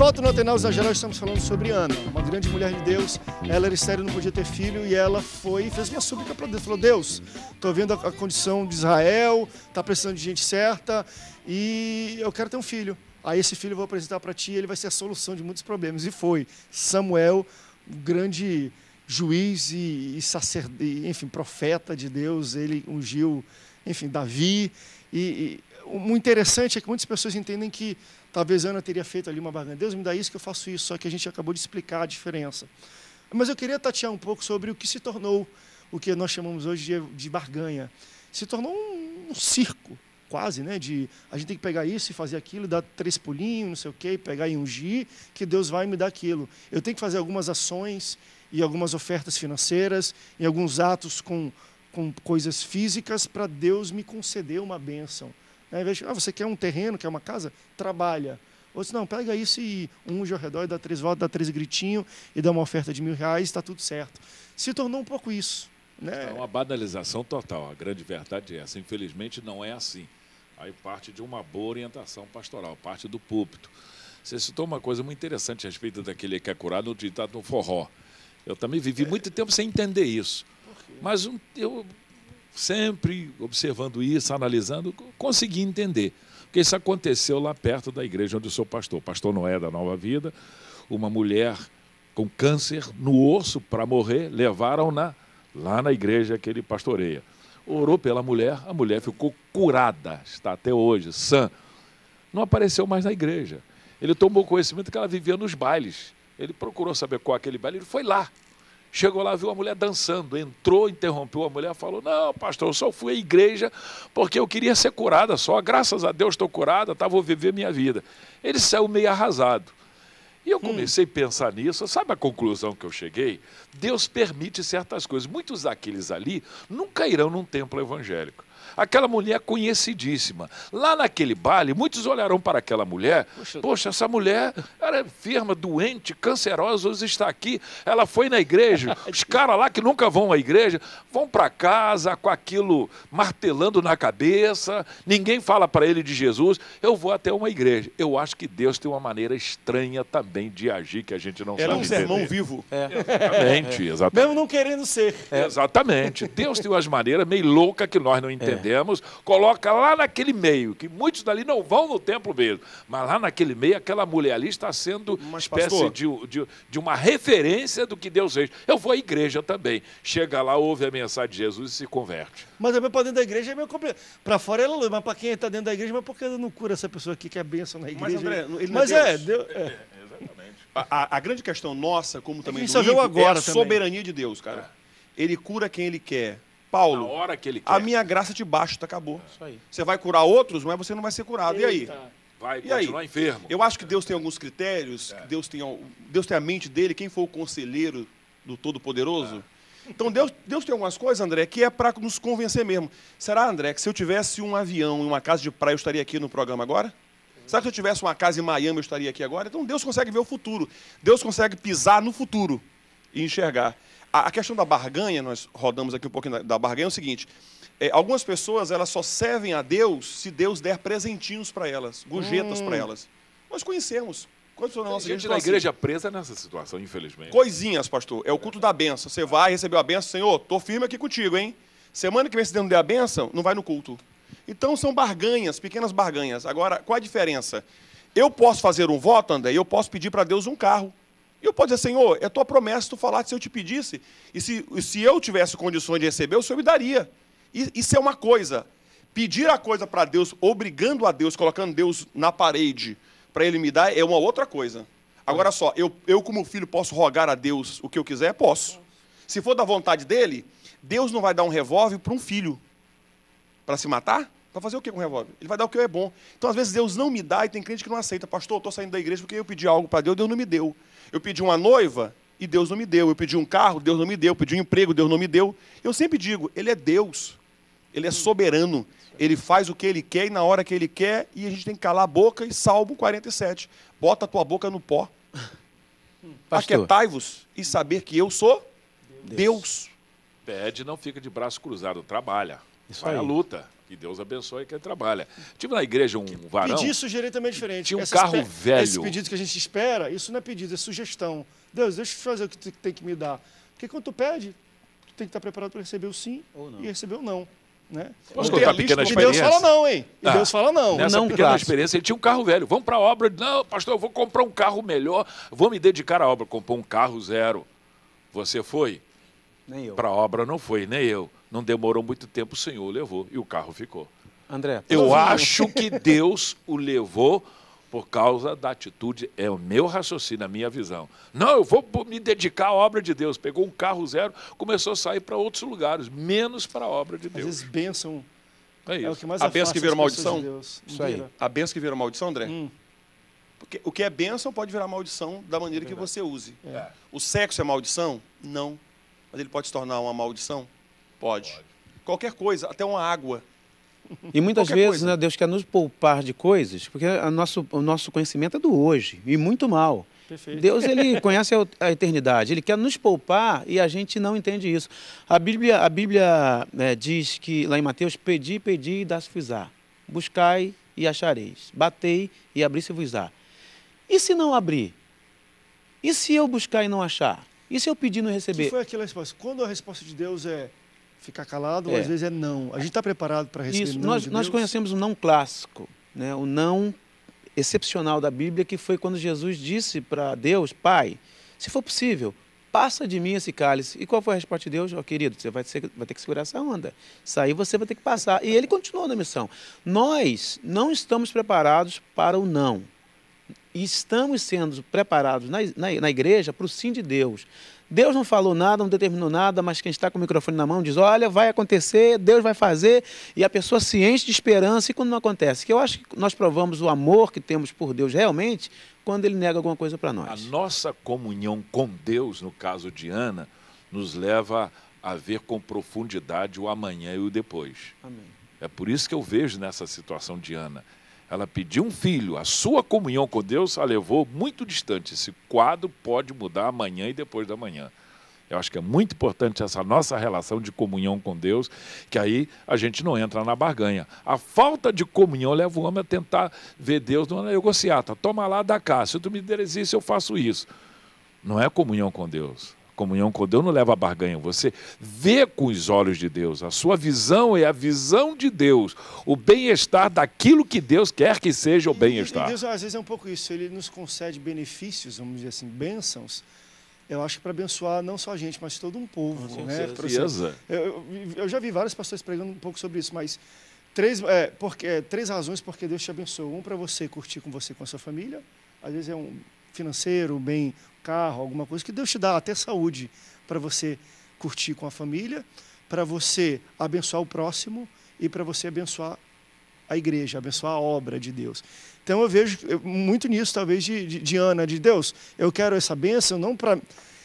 volta no Atenaus da Geral, estamos falando sobre Ana, uma grande mulher de Deus. Ela era estéril, não podia ter filho, e ela foi e fez uma súplica para Deus. Falou: Deus, estou vendo a condição de Israel, está precisando de gente certa, e eu quero ter um filho. Aí esse filho eu vou apresentar para ti, ele vai ser a solução de muitos problemas. E foi Samuel, um grande juiz e sacerdote, enfim, profeta de Deus. Ele ungiu, enfim, Davi. O interessante é que muitas pessoas entendem que talvez Ana teria feito ali uma barganha. Deus me dá isso que eu faço isso, só que a gente acabou de explicar a diferença. Mas eu queria tatear um pouco sobre o que se tornou o que nós chamamos hoje de barganha. Se tornou um circo, quase, né? A gente tem que pegar isso e fazer aquilo, dar 3 pulinhos, não sei o quê, pegar e ungir, que Deus vai me dar aquilo. Eu tenho que fazer algumas ações e algumas ofertas financeiras, e alguns atos com coisas físicas para Deus me conceder uma bênção. Ao invés de, você quer um terreno, quer uma casa? Trabalha. Ou se não, pega isso e unge ao redor, e dá 3 voltas, dá 3 gritinhos e dá uma oferta de R$1.000, está tudo certo. Se tornou um pouco isso. Né? É uma banalização total. A grande verdade é essa. Infelizmente não é assim. Aí parte de uma boa orientação pastoral, parte do púlpito. Você citou uma coisa muito interessante a respeito daquele que é curado no ditado no forró. Eu também vivi muito tempo sem entender isso. Mas eu sempre observando isso, analisando, consegui entender. Porque isso aconteceu lá perto da igreja onde eu sou pastor. Pastor Noé da Nova Vida, uma mulher com câncer no osso para morrer, levaram-na lá na igreja que ele pastoreia. Orou pela mulher, a mulher ficou curada, está até hoje, sã. Não apareceu mais na igreja. Ele tomou conhecimento que ela vivia nos bailes. Ele procurou saber qual aquele baile, ele foi lá. Chegou lá, viu a mulher dançando, entrou, interrompeu a mulher, falou: não, pastor, eu só fui à igreja porque eu queria ser curada só, graças a Deus estou curada, tá, vou viver minha vida. Ele saiu meio arrasado. E eu comecei a pensar nisso, sabe a conclusão que eu cheguei? Deus permite certas coisas. Muitos daqueles ali nunca irão num templo evangélico. Aquela mulher conhecidíssima. Lá naquele baile, muitos olharão para aquela mulher. Poxa, essa mulher era enferma, doente, cancerosa, hoje está aqui. Ela foi na igreja. Os caras lá que nunca vão à igreja vão para casa com aquilo martelando na cabeça. Ninguém fala para ele de Jesus. Eu vou até uma igreja. Eu acho que Deus tem uma maneira estranha também de agir que a gente não sabe entender. Era um sermão vivo. Exatamente. Mesmo não querendo ser. Exatamente. Deus tem umas maneiras meio loucas que nós não entendemos. Coloca lá naquele meio, que muitos dali não vão no templo mesmo, mas lá naquele meio, aquela mulher ali está sendo uma espécie de uma referência do que Deus fez. Eu vou à igreja também. Chega lá, ouve a mensagem de Jesus e se converte. Mas também para dentro da igreja é meio complicado. Para fora é luz, mas para quem está dentro da igreja, mas por que não cura essa pessoa aqui que é bênção na igreja? Mas, André, ele não é Deus. Exatamente. A grande questão nossa, como também do ímpio, agora é a soberania de Deus, cara. Ele cura quem ele quer. Paulo, na hora que ele quer. A minha graça te basta, acabou. Isso aí. Você vai curar outros, mas você não vai ser curado. Eita. E aí? Vai continuar enfermo. Eu acho que Deus tem alguns critérios, que Deus tem a mente dele, quem foi o conselheiro do Todo-Poderoso. Então Deus tem algumas coisas, André, que é para nos convencer mesmo. Será, André, que se eu tivesse um avião e uma casa de praia, eu estaria aqui no programa agora? Será que se eu tivesse uma casa em Miami, eu estaria aqui agora? Então Deus consegue ver o futuro. Deus consegue pisar no futuro e enxergar. A questão da barganha, nós rodamos aqui um pouquinho da barganha, é o seguinte: algumas pessoas elas só servem a Deus se Deus der presentinhos para elas, gorjetas para elas. Nós conhecemos. Quantos na nossa gente na igreja presa nessa situação, infelizmente. Coisinhas, pastor. É o culto da bênção. Você vai, recebeu a bênção, Senhor, estou firme aqui contigo, hein? Semana que vem, se Deus não der a bênção, não vai no culto. Então são barganhas, pequenas barganhas. Agora, qual a diferença? Eu posso fazer um voto, André, e eu posso pedir para Deus um carro. E eu posso dizer: Senhor, é tua promessa, tu falaste se eu te pedisse. E se eu tivesse condições de receber, o Senhor me daria. Isso é uma coisa. Pedir a coisa para Deus, obrigando a Deus, colocando Deus na parede para Ele me dar, é uma outra coisa. Agora só, eu como filho posso rogar a Deus o que eu quiser? Posso. Se for da vontade dEle, Deus não vai dar um revólver para um filho para se matar? Para fazer o que com o revólver? Ele vai dar o que é bom. Então, às vezes, Deus não me dá e tem crente que não aceita. Pastor, eu estou saindo da igreja porque eu pedi algo para Deus, Deus não me deu. Eu pedi uma noiva e Deus não me deu. Eu pedi um carro, Deus não me deu. Eu pedi um emprego, Deus não me deu. Eu sempre digo, Ele é Deus. Ele é soberano. Ele faz o que Ele quer e na hora que Ele quer. E a gente tem que calar a boca. E Salmo 47. Bota a tua boca no pó. Aquietai-vos e saber que eu sou Deus. Pede, não fica de braço cruzado. Trabalha. Isso vai aí. à luta. E Deus abençoe quem trabalha. Tive na igreja um varão... Pedir e sugerir também é diferente. Tinha um carro velho. Esse pedido que a gente espera, isso não é pedido, é sugestão. Deus, deixa eu fazer o que tu tem que me dar. Porque quando tu pede, tu tem que estar preparado para receber o sim e receber o não. Né? Posso contar uma pequena E Deus experiência? fala não, hein? E Deus fala não. Nessa Não pequena clássico. experiência, ele tinha um carro velho. Vamos para a obra. Não, pastor, eu vou comprar um carro melhor. Vou me dedicar à obra. Comprou um carro zero. Você foi? Nem eu. Para a obra não foi, nem eu. Não demorou muito tempo, o Senhor levou. E o carro ficou. André, Eu acho que Deus o levou por causa da atitude, é o meu raciocínio, a minha visão. Não, eu vou me dedicar à obra de Deus. Pegou um carro zero, começou a sair para outros lugares, menos para a obra de Às Deus. vezes bênção É é o isso. que mais A bênção afasta que virou as pessoas maldição? de Deus. Isso aí. Vira. A bênção que vira maldição, André? Porque o que é bênção pode virar maldição da maneira que você use. O sexo é maldição? Não. Mas ele pode se tornar uma maldição? Pode. Qualquer coisa, até uma água. e muitas Qualquer vezes, coisa. né, Deus quer nos poupar de coisas, porque o nosso conhecimento é do hoje, e muito mal. Perfeito. Deus, ele conhece a eternidade, ele quer nos poupar e a gente não entende isso. A Bíblia diz que, lá em Mateus, pedi e dá-se-vos-á. Buscai e achareis. Batei e abri-se-vos-á. E se não abrir? E se eu buscar e não achar? E se eu pedir e não Que receber? foi aquela resposta? Quando a resposta de Deus é ficar calado, ou É. às vezes é não. A gente está preparado para receber Isso, não nós de Deus? conhecemos o não clássico, né? O não excepcional da Bíblia, que foi quando Jesus disse para Deus, Pai, se for possível, passa de mim esse cálice. E qual foi a resposta de Deus? Querido, você vai ter que segurar essa onda. Isso aí você vai ter que passar. E ele continuou na missão. Nós não estamos preparados para o não. E estamos sendo preparados na igreja para o sim de Deus. Deus não falou nada, não determinou nada, mas quem está com o microfone na mão diz, olha, vai acontecer, Deus vai fazer, e a pessoa se enche de esperança, e quando não acontece? Que eu acho que nós provamos o amor que temos por Deus realmente, quando Ele nega alguma coisa para A nós. nossa comunhão com Deus, no caso de Ana, nos leva a ver com profundidade o amanhã e o depois. Amém. É por isso que eu vejo nessa situação de Ana. Ela pediu um filho, a sua comunhão com Deus a levou muito distante. Esse quadro pode mudar amanhã e depois da manhã. Eu acho que é muito importante essa nossa relação de comunhão com Deus, que aí a gente não entra na barganha. A falta de comunhão leva o homem a tentar ver Deus numa negociata. Toma lá, dá cá. Se tu me deres isso, eu faço isso. Não é comunhão com Deus. Comunhão com Deus não leva a barganha. Você vê com os olhos de Deus. A sua visão é a visão de Deus. O bem-estar daquilo que Deus quer que seja o E bem-estar. Deus, às vezes, é um pouco isso. Ele nos concede benefícios, vamos dizer assim, bênçãos, eu acho que para abençoar não só a gente, mas todo um povo. Com Né? certeza. Pra você- Certeza. Eu já vi vários pastores pregando um pouco sobre isso, mas três razões porque Deus te abençoou. Um, para você curtir com você, com a sua família. Às vezes é um financeiro, bem, carro, alguma coisa que Deus te dá, até saúde, para você curtir com a família, para você abençoar o próximo e para você abençoar a igreja, abençoar a obra de Deus. Então eu vejo muito nisso, talvez, de Ana, de Deus. Eu quero essa bênção, não para...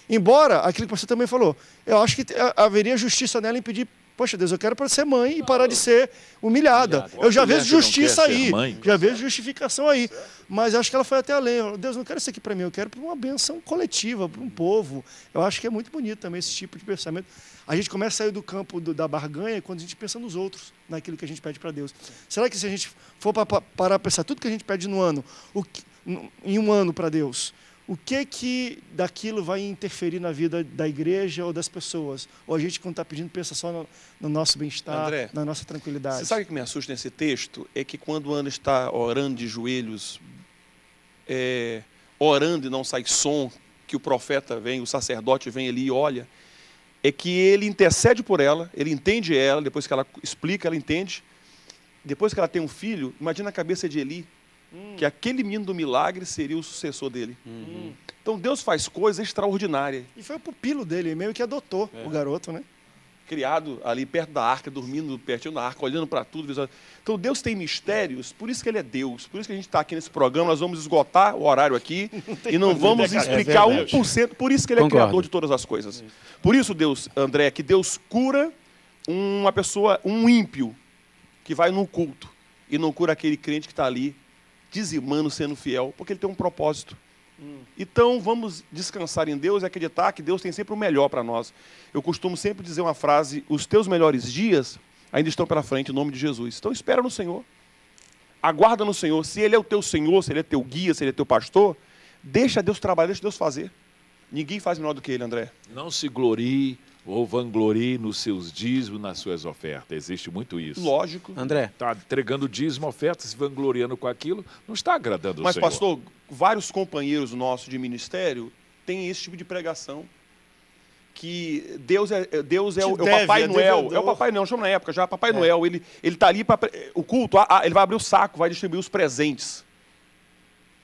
Embora, aquilo que você também falou, eu acho que haveria justiça nela em pedir, poxa Deus, eu quero para ser mãe e parar de ser humilhada. Eu já vejo justiça aí, já vejo justificação aí. Mas eu acho que ela foi até além. Deus, não quero isso aqui para mim, eu quero para uma bênção coletiva, para um povo. Eu acho que é muito bonito também esse tipo de pensamento. A gente começa a sair do campo da barganha quando a gente pensa nos outros, naquilo que a gente pede para Deus. Será que se a gente for parar para pensar tudo que a gente pede no ano, em um ano para Deus, o que daquilo vai interferir na vida da igreja ou das pessoas? Ou a gente, quando está pedindo, pensa só no nosso bem-estar, André, na nossa tranquilidade? Você sabe o que me assusta nesse texto? É que quando Ana está orando de joelhos, orando e não sai som, que o profeta vem, o sacerdote vem ali e olha, é que ele intercede por ela, ele entende ela, depois que ela explica, ela entende. Depois que ela tem um filho, imagina a cabeça de Eli, que aquele menino do milagre seria o sucessor dele. Então Deus faz coisas extraordinárias. E foi o pupilo dele, meio que adotou o garoto, né? Criado ali perto da arca, dormindo pertinho da arca, olhando para tudo. Então Deus tem mistérios, por isso que Ele é Deus. Por isso que a gente está aqui nesse programa, nós vamos esgotar o horário aqui e não vamos explicar 1%. Por isso que Ele é Concordo. Criador de todas as coisas. Por isso, Deus, André, que Deus cura uma pessoa, um ímpio, que vai num culto e não cura aquele crente que está ali dizimando, sendo fiel, porque ele tem um propósito. Então, vamos descansar em Deus e acreditar que Deus tem sempre o melhor para nós. Eu costumo sempre dizer uma frase, os teus melhores dias ainda estão pela frente, em nome de Jesus. Então espera no Senhor. Aguarda no Senhor. Se Ele é o teu Senhor, se Ele é teu guia, se Ele é teu pastor, deixa Deus trabalhar, deixa Deus fazer. Ninguém faz melhor do que Ele, André. Não se glorie ou vanglorie nos seus dízimos, nas suas ofertas. Existe muito isso. Lógico. André, Está entregando dízimo, oferta, se vangloriando com aquilo, não está agradando o Mas, Senhor. pastor, vários companheiros nossos de ministério têm esse tipo de pregação. Que Deus é o deve, Papai é Noel. devedor. É o Papai Noel, chama na época já, Papai Noel. Ele está ali para o culto, ele vai abrir o saco, vai distribuir os presentes.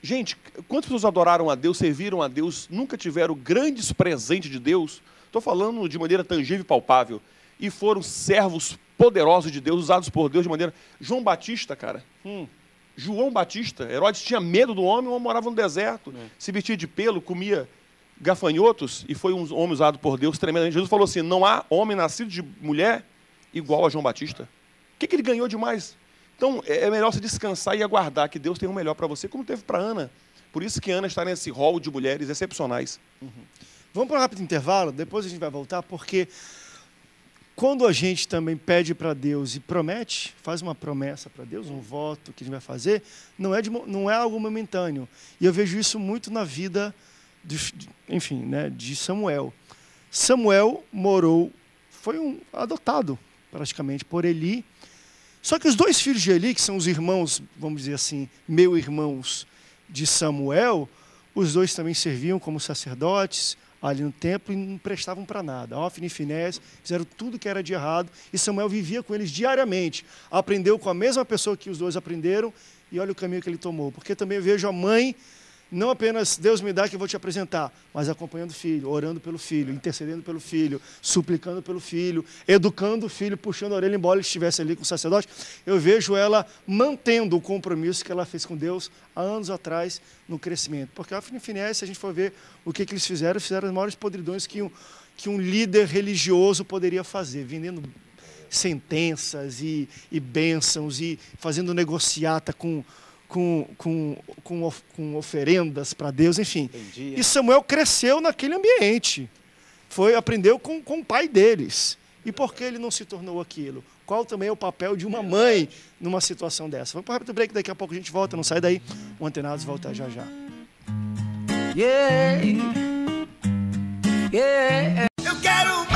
Gente, quantas pessoas adoraram a Deus, serviram a Deus, nunca tiveram grandes presentes de Deus? Estou falando de maneira tangível e palpável. E foram servos poderosos de Deus, usados por Deus de maneira... João Batista, cara. João Batista. Herodes tinha medo do homem, o homem morava no deserto. Se vestia de pelo, comia gafanhotos, e foi um homem usado por Deus tremendamente. Jesus falou assim, não há homem nascido de mulher igual a João Batista. O que ele ganhou demais? Então, é melhor você descansar e aguardar que Deus tenha o melhor para você, como teve para Ana. Por isso que Ana está nesse rol de mulheres excepcionais. Vamos para um rápido intervalo, depois a gente vai voltar, porque quando a gente também pede para Deus e promete, faz uma promessa para Deus, um voto que a gente vai fazer, não é algo momentâneo. E eu vejo isso muito na vida, de Samuel. Samuel foi adotado praticamente por Eli. Só que os dois filhos de Eli, que são os irmãos, vamos dizer assim, meio-irmãos de Samuel, os dois também serviam como sacerdotes ali no templo e não prestavam para nada. Ofni e Finés fizeram tudo que era de errado e Samuel vivia com eles diariamente. Aprendeu com a mesma pessoa que os dois aprenderam e olha o caminho que ele tomou. Porque também eu vejo a mãe, não apenas Deus me dá que eu vou te apresentar, mas acompanhando o filho, orando pelo filho, intercedendo pelo filho, suplicando pelo filho, educando o filho, puxando a orelha embora ele estivesse ali com o sacerdote. Eu vejo ela mantendo o compromisso que ela fez com Deus há anos atrás no crescimento. Porque a Finés, se a gente for ver o que eles fizeram as maiores podridões que um líder religioso poderia fazer, vendendo sentenças e bênçãos e fazendo negociata com oferendas para Deus, enfim. Entendi. E Samuel cresceu naquele ambiente. Aprendeu com o pai deles. E por que ele não se tornou aquilo? Qual também é o papel de uma mãe numa situação dessa? Vamos para um rápido break, daqui a pouco a gente volta, não sai daí. O Antenados volta já já. Yeah. Yeah. Eu quero